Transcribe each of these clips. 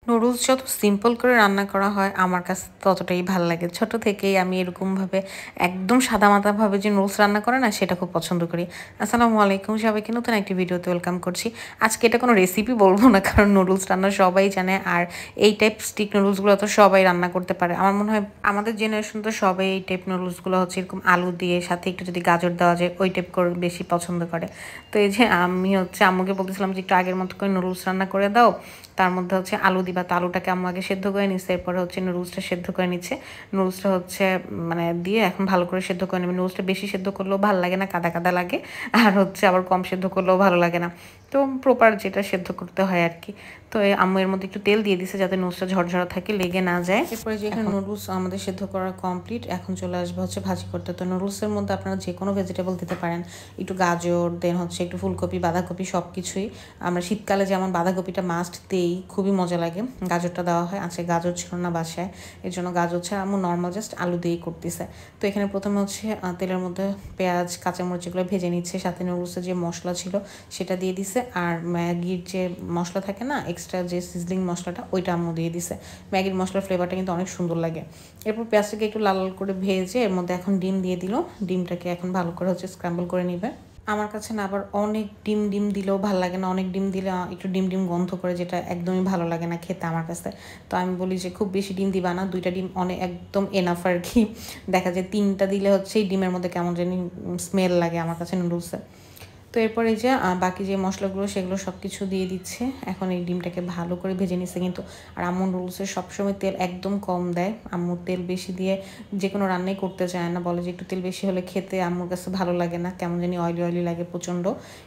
Noodles যত simple করে রান্না করা হয় আমার কাছে ততটাই ভাল লাগে। ছোট থেকেই আমি এরকমভাবে একদম সাদামাটাভাবে যে নুডলস রান্না করে না সেটা খুব পছন্দ করি। আসসালামু আলাইকুম, সবাইকে নতুন একটি ভিডিওতে ওয়েলকাম করছি। আজকে এটা কোনো রেসিপি বলবো না, কারণ নুডলস রান্না সবাই জানে আর এই টাইপ স্টিক নুডলসগুলো তো সবাই রান্না করতে পারে। আমার মনে হয় আমাদের জেনারেশন তো সবাই এই টাইপ নুডলসগুলো হচ্ছে এরকম আলু দিয়ে সাথে একটু যদি গাজর দেওয়া যায় ওই টাইপ করে বেশি পছন্দ করে। তো এই যে আমি হচ্ছে আম্মুকে বলতেছিলাম যে একটু আগের মতো করে নুডলস রান্না করে দাও, তার মধ্যে হচ্ছে আলু দিবা। তো আলুটাকে আম্মু আগে সেদ্ধ করে নিচ্ছে, এরপরে হচ্ছে নুডলসটা সেদ্ধ করে নিচ্ছে। নুডলসটা হচ্ছে মানে দিয়ে এখন ভালো করে সেদ্ধ করে নেবে। নুডলসটা বেশি সেদ্ধ করলেও ভালো লাগে না, কাদা কাদা লাগে, আর হচ্ছে আবার কম সেদ্ধ করলেও ভালো লাগে না। তো প্রপার যেটা সেদ্ধ করতে হয় আর কি। তো এই আম্মু এর মধ্যে একটু তেল দিয়ে দিছে যাতে নুডলসটা ঝরঝরা থাকে, লেগে না যায়। এরপরে যে এখানে নুডলস আমাদের সেদ্ধ করা কমপ্লিট, এখন চলে আসবে হচ্ছে ভাজি করতে। তো নুডলসের মধ্যে আপনারা যে কোনো ভেজিটেবল দিতে পারেন, একটু গাজর, দেন হচ্ছে একটু ফুলকপি, বাঁধাকপি, সব কিছুই। আমরা শীতকালে যেমন বাঁধাকপিটা মাস্ট দিই, খুবই মজা লাগে। গাজরটা দেওয়া হয়, আজকে গাজর ছিল না বাসায়, এর জন্য গাজর ছাড়া আম্মু নর্মাল জাস্ট আলু দিয়েই করতেছে। তো এখানে প্রথমে হচ্ছে তেলের মধ্যে পেঁয়াজ, কাঁচামরিচ এগুলো ভেজে নিচ্ছে, সাথে নুডলসের যে মশলা ছিল সেটা দিয়ে দিছে, আর ম্যাগির যে মশলা থাকে না এক্সট্রা যে সিজলিং মশলাটা, ওইটা আম্মু দিয়ে দিছে। ম্যাগির মশলার ফ্লেভারটা কিন্তু অনেক সুন্দর লাগে। এরপর পেঁয়াজটাকে একটু লাল লাল করে ভেজে এর মধ্যে এখন ডিম দিয়ে দিল। ডিমটাকে এখন ভালো করে হচ্ছে স্ক্র্যাম্বল করে নিবে। আমার কাছে না আবার অনেক ডিম ডিম দিলেও ভালো লাগে না, অনেক ডিম দিলে একটু ডিম ডিম গন্ধ করে, যেটা একদমই ভালো লাগে না খেতে আমার কাছে। তো আমি বলি যে খুব বেশি ডিম দিবা না, 2টা ডিম অনেক একদম এনাফ আর কি। দেখা যায় 3টা দিলে হচ্ছে এই ডিমের মধ্যে কেমন জানি স্মেল লাগে আমার কাছে নুডলসে। তো এরপর এই যে বাকি যে মশলাগুলো সেগুলো সব কিছু দিয়ে দিচ্ছে। এখন এই ডিমটাকে ভালো করে ভেজে নিচ্ছে কিন্তু। আর আম্মু নুডলসের সবসময় তেল একদম কম দেয়। আম্মু তেল বেশি দিয়ে যে কোনো রান্নাই করতে চায় না, বলে যে একটু তেল বেশি হলে খেতে আম্মুর কাছে ভালো লাগে না, কেমন জানি অয়েলি অয়েলি লাগে প্রচণ্ড,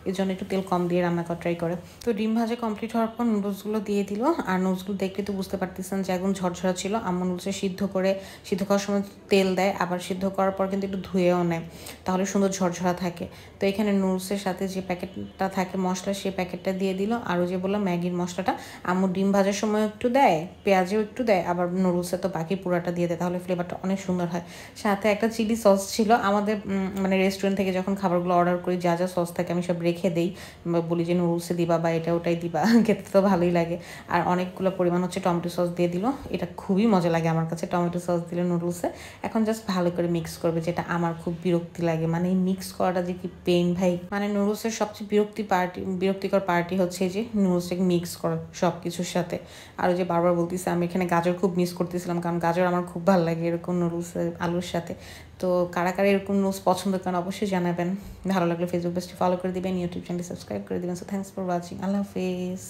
এই জন্য একটু তেল কম দিয়ে রান্না করা ট্রাই করে। তো ডিম ভাজা কমপ্লিট হওয়ার পর নুডলসগুলো দিয়ে দিল। আর নুডলসগুলো দেখলে তো বুঝতে পারতেছেন যে একদম ঝরঝরা ছিল। আম্মু নুডলসে সিদ্ধ করার সময় তেল দেয়, আবার সিদ্ধ করার পর কিন্তু একটু ধুয়েও নেয়, তাহলে সুন্দর ঝরঝরা থাকে। তো এখানে নুডলসের সাথে যে প্যাকেটটা থাকে মশলা, সেই প্যাকেটটা দিয়ে দিল। আর যে বললাম ম্যাগির মশলাটা আম্মু ডিম ভাজার সময় একটু দেয়, পেঁয়াজেও একটু দেয়, আবার নুডলসে তো বাকি পুরাটা দিয়ে দেয়, তাহলে ফ্লেভারটা অনেক সুন্দর হয়। সাথে একটা চিলি সস ছিল। আমাদের মানে রেস্টুরেন্ট থেকে যখন খাবারগুলো অর্ডার করি যা যা সস থাকে আমি সব রেখে দিই, বলি যে নুডলসে দিবা বা এটা ওটাই দিবা, খেতে তো ভালোই লাগে। আর অনেকগুলো পরিমাণ হচ্ছে টমেটো সস দিয়ে দিল। এটা খুবই মজা লাগে আমার কাছে টমেটো সস দিলে নুডলসে। এখন জাস্ট ভালো করে মিক্স করবে, যেটা আমার খুব বিরক্তি লাগে, মানে এই মিক্স করাটা যে কি পেইন ভাই। মানে নুডলসের সবচেয়ে বিরক্তিকর পার্টি হচ্ছে যে নুডলসটাকে মিক্স করা সব কিছুর সাথে। আর যে বারবার বলতেছে, আমি এখানে গাজর খুব মিস করতেছিলাম, কারণ গাজর আমার খুব ভালো লাগে এরকম নুডলসের আলুর সাথে। তো কারা কারা এরকম নুডলস পছন্দ করেন অবশ্যই জানাবেন। ভালো লাগলে ফেসবুক পেজটি ফলো করে দিবেন, ইউটিউব চ্যানেলটি সাবস্ক্রাইব করে দিবেন। সো থ্যাংকস ফর ওয়াচিং, আল্লাহ হাফেজ।